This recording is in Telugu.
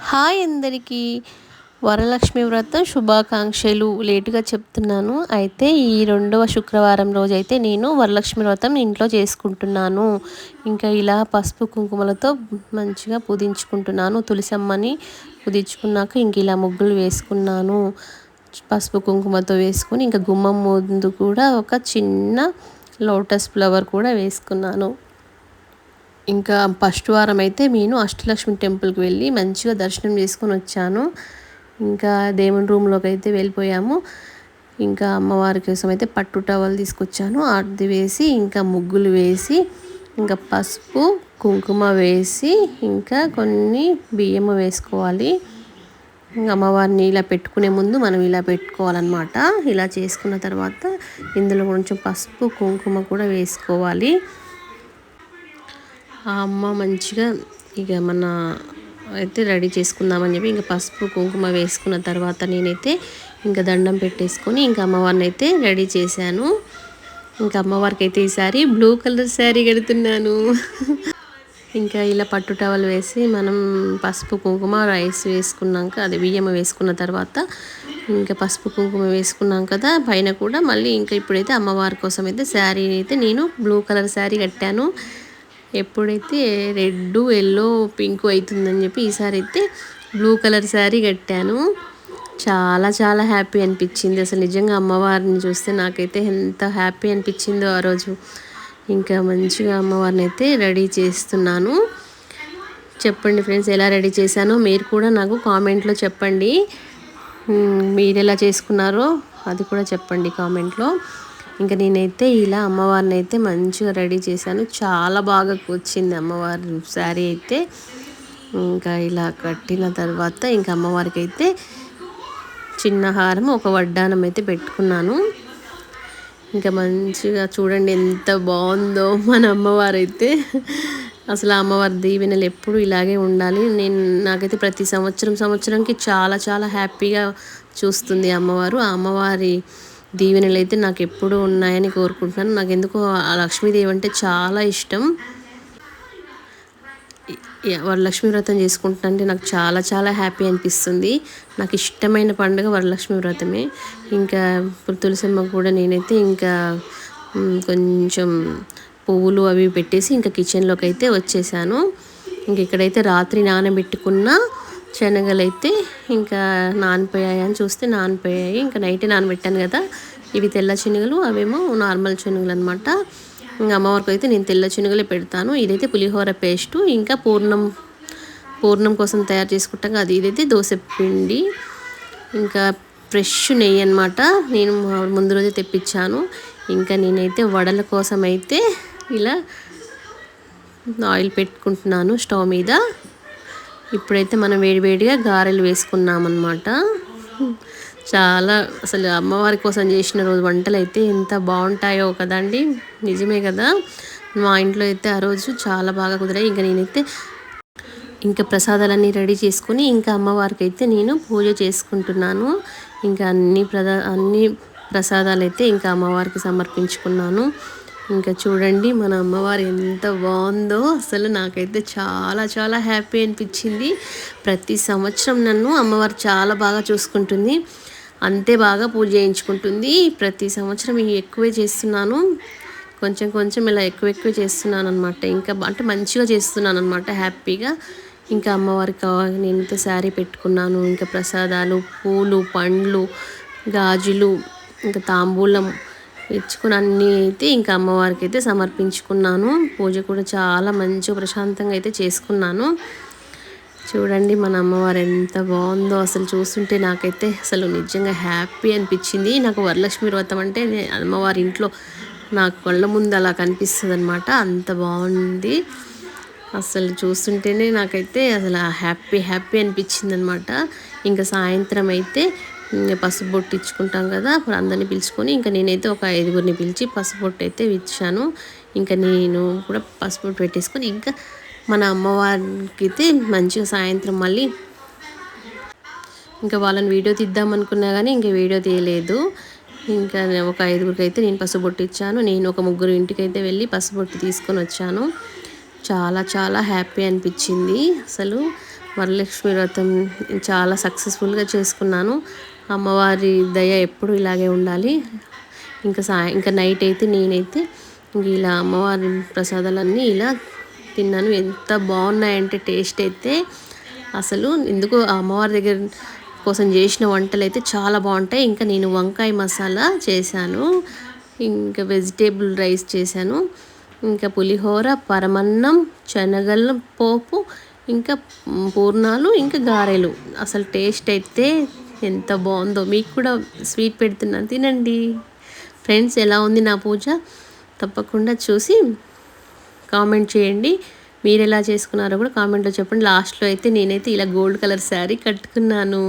హాయ్ అందరికీ వరలక్ష్మి వ్రతం శుభాకాంక్షలు. లేటుగా చెప్తున్నాను. అయితే ఈ రెండవ శుక్రవారం రోజైతే నేను వరలక్ష్మి వ్రతం ఇంట్లో చేసుకుంటున్నాను. ఇంకా ఇలా పసుపు కుంకుమలతో మంచిగా పూజించుకుంటున్నాను. తులసమ్మని పూజించుకున్నాక ఇంక ఇలా ముగ్గులు వేసుకున్నాను. పసుపు కుంకుమతో వేసుకొని ఇంకా గుమ్మం ముందు కూడా ఒక చిన్న లోటస్ ఫ్లవర్ కూడా వేసుకున్నాను. ఇంకా ఫస్ట్ వారం అయితే నేను అష్టలక్ష్మి టెంపుల్కి వెళ్ళి మంచిగా దర్శనం చేసుకొని వచ్చాను. ఇంకా దేవుని రూమ్లోకి అయితే వెళ్ళిపోయాము. ఇంకా అమ్మవారి కోసం అయితే పట్టు టవల్ తీసుకొచ్చాను. అది వేసి ఇంకా ముగ్గులు వేసి ఇంకా పసుపు కుంకుమ వేసి ఇంకా కొన్ని బియ్యం వేసుకోవాలి. అమ్మవారిని ఇలా పెట్టుకునే ముందు మనం ఇలా పెట్టుకోవాలన్నమాట. ఇలా చేసుకున్న తర్వాత ఇందులో కొంచెం పసుపు కుంకుమ కూడా వేసుకోవాలి. ఆ అమ్మ మంచిగా ఇక మన అయితే రెడీ చేసుకుందామని చెప్పి ఇంకా పసుపు కుంకుమ వేసుకున్న తర్వాత నేనైతే ఇంకా దండం పెట్టేసుకొని ఇంకా అమ్మవారిని అయితే రెడీ చేశాను. ఇంకా అమ్మవారికి అయితే ఈసారి బ్లూ కలర్ శారీ కడుతున్నాను. ఇంకా ఇలా పట్టు టవల్ వేసి మనం పసుపు కుంకుమ రైస్ వేసుకున్నాక అది బియ్యం వేసుకున్న తర్వాత ఇంకా పసుపు కుంకుమ వేసుకున్నాం కదా పైన కూడా మళ్ళీ ఇంకా ఇప్పుడైతే అమ్మవారి కోసం అయితే శారీ అయితే నేను బ్లూ కలర్ శారీ కట్టాను. ఎప్పుడైతే రెడ్ ఎల్లో పింక్ అవుతుందని చెప్పి ఈసారి అయితే బ్లూ కలర్ శారీ కట్టాను. చాలా చాలా హ్యాపీ అనిపించింది. అసలు నిజంగా అమ్మవారిని చూస్తే నాకైతే ఎంత హ్యాపీ అనిపించిందో ఆ రోజు. ఇంకా మంచిగా అమ్మవారిని అయితే రెడీ చేస్తున్నాను. చెప్పండి ఫ్రెండ్స్, ఎలా రెడీ చేశానో మీరు కూడా నాకు కామెంట్లో చెప్పండి. మీరు ఎలా చేసుకున్నారో అది కూడా చెప్పండి కామెంట్లో. ఇంకా నేనైతే ఇలా అమ్మవారిని అయితే మంచిగా రెడీ చేశాను. చాలా బాగా వచ్చింది అమ్మవారి శారీ అయితే. ఇంకా ఇలా కట్టిన తర్వాత ఇంకా అమ్మవారికి అయితే చిన్న హారం ఒక వడ్డానం అయితే పెట్టుకున్నాను. ఇంకా మంచిగా చూడండి ఎంత బాగుందో మన అమ్మవారు అయితే. అసలు అమ్మవారి దీవెనలు ఎప్పుడు ఇలాగే ఉండాలి. నాకైతే ప్రతి సంవత్సరంకి చాలా చాలా హ్యాపీగా చూస్తుంది అమ్మవారు. ఆ అమ్మవారి దీవెనలు అయితే నాకు ఎప్పుడూ ఉన్నాయని కోరుకుంటున్నాను. నాకు ఎందుకో ఆ లక్ష్మీదేవి అంటే చాలా ఇష్టం. వరలక్ష్మి వ్రతం చేసుకుంటుంటే నాకు చాలా చాలా హ్యాపీ అనిపిస్తుంది. నాకు ఇష్టమైన పండుగ వరలక్ష్మి వ్రతమే. ఇంకా తులసమ్మ కూడా నేనైతే ఇంకా కొంచెం పువ్వులు అవి పెట్టేసి ఇంకా కిచెన్లోకి అయితే వచ్చేసాను. ఇంక ఇక్కడైతే రాత్రి నానబెట్టుకున్న శనగలు అయితే ఇంకా నానిపోయాయని చూస్తే నానిపోయాయి. ఇంకా నైటే నానబెట్టాను కదా, ఇవి తెల్ల శనగలు, అవేమో నార్మల్ శనగలు అనమాట. ఇంకా అమ్మవారికి అయితే నేను తెల్ల శనగలే పెడతాను. ఇదైతే పులిహోర పేస్టు, ఇంకా పూర్ణం కోసం తయారు చేసుకుంటాం అది. ఇదైతే దోశ పిండి, ఇంకా ఫ్రెష్ నెయ్యి అనమాట. నేను ముందు రోజే తెప్పించాను. ఇంకా నేనైతే వడల కోసం అయితే ఇలా ఆయిల్ పెట్టుకుంటున్నాను స్టవ్ మీద. ఇప్పుడైతే మనం వేడివేడిగా గారెలు వేసుకున్నామన్నమాట. చాలా అసలు అమ్మవారి కోసం చేసిన రోజు వంటలు అయితే ఎంత బాగుంటాయో కదండి. నిజమే కదా. మా ఇంట్లో అయితే ఆ రోజు చాలా బాగా కుదిరాయి. ఇంకా నేనైతే ఇంకా ప్రసాదాలన్నీ రెడీ చేసుకుని ఇంకా అమ్మవారికి అయితే నేను పూజ చేసుకుంటున్నాను. ఇంకా అన్ని ప్రసాదాలు అయితే ఇంకా అమ్మవారికి సమర్పించుకున్నాను. ఇంకా చూడండి మన అమ్మవారు ఎంత బాగుందో. అసలు నాకైతే చాలా చాలా హ్యాపీ అనిపించింది. ప్రతి సంవత్సరం నన్ను అమ్మవారు చాలా బాగా చూసుకుంటుంది, అంతే బాగా పూజ చేయించుకుంటుంది. ప్రతి సంవత్సరం ఎక్కువే చేస్తున్నాను, కొంచెం ఇలా ఎక్కువ చేస్తున్నాను అనమాట. ఇంకా అంటే మంచిగా చేస్తున్నాను అనమాట, హ్యాపీగా. ఇంకా అమ్మవారికి నేనైతే శారీ పెట్టుకున్నాను. ఇంకా ప్రసాదాలు, పూలు, పండ్లు, గాజులు, ఇంకా తాంబూలం ఇచ్చుకుని అన్నీ అయితే ఇంకా అమ్మవారికి అయితే సమర్పించుకున్నాను. పూజ కూడా చాలా మంచిగా ప్రశాంతంగా అయితే చేసుకున్నాను. చూడండి మన అమ్మవారు ఎంత బాగుందో. అసలు చూస్తుంటే నాకైతే అసలు నిజంగా హ్యాపీ అనిపించింది. నాకు వరలక్ష్మి వ్రతం అంటే అమ్మవారి ఇంట్లో నాకు కళ్ళ ముందు అలా కనిపిస్తుంది అనమాట. అంత బాగుంది. అసలు చూస్తుంటేనే నాకైతే అసలు హ్యాపీ అనిపించింది అనమాట. ఇంకా సాయంత్రం అయితే పసుపు బొట్టు ఇచ్చుకుంటాం కదా, అప్పుడు అందరినీ పిలుచుకొని ఇంకా నేనైతే ఒక 5గురిని పిలిచి పసుపు బొట్టు అయితే ఇచ్చాను. ఇంకా నేను కూడా పసుపు బొట్టు పెట్టేసుకొని ఇంకా మన అమ్మవారికి అయితే మంచిగా సాయంత్రం మళ్ళీ ఇంకా వాళ్ళని వీడియో తీద్దామనుకున్నా కానీ ఇంకా వీడియో తీయలేదు. ఇంకా ఒక 5గురికి అయితే నేను పసుపు బొట్టు ఇచ్చాను. నేను ఒక 3 ఇంటికి అయితే వెళ్ళి పసుపు బొట్టు తీసుకొని వచ్చాను. చాలా చాలా హ్యాపీ అనిపించింది. అసలు వరలక్ష్మి వ్రతం చాలా సక్సెస్ఫుల్గా చేసుకున్నాను. అమ్మవారి దయ ఎప్పుడు ఇలాగే ఉండాలి. ఇంకా నైట్ అయితే నేనైతే ఇలా అమ్మవారి ప్రసాదాలన్నీ ఇలా తిన్నాను. ఎంత బాగున్నాయంటే టేస్ట్ అయితే అసలు ఎందుకో ఆ అమ్మవారి దగ్గర కోసం చేసిన వంటలు అయితే చాలా బాగుంటాయి. ఇంకా నేను వంకాయ మసాలా చేశాను, ఇంకా వెజిటేబుల్ రైస్ చేశాను, ఇంకా పులిహోర, పరమన్నం, శనగల పోపు, ఇంకా పూర్ణాలు, ఇంకా గారెలు. అసలు టేస్ట్ అయితే ఎంత బాగుందో. మీకు కూడా స్వీట్ పెడుతున్నాను, తినండి ఫ్రెండ్స్. ఎలా ఉంది నా పూజ? తప్పకుండా చూసి కామెంట్ చేయండి. మీరు ఎలా చేసుకున్నారో కూడా కామెంట్లో చెప్పండి. లాస్ట్లో అయితే నేనైతే ఇలా గోల్డ్ కలర్ శారీ కట్టుకున్నాను.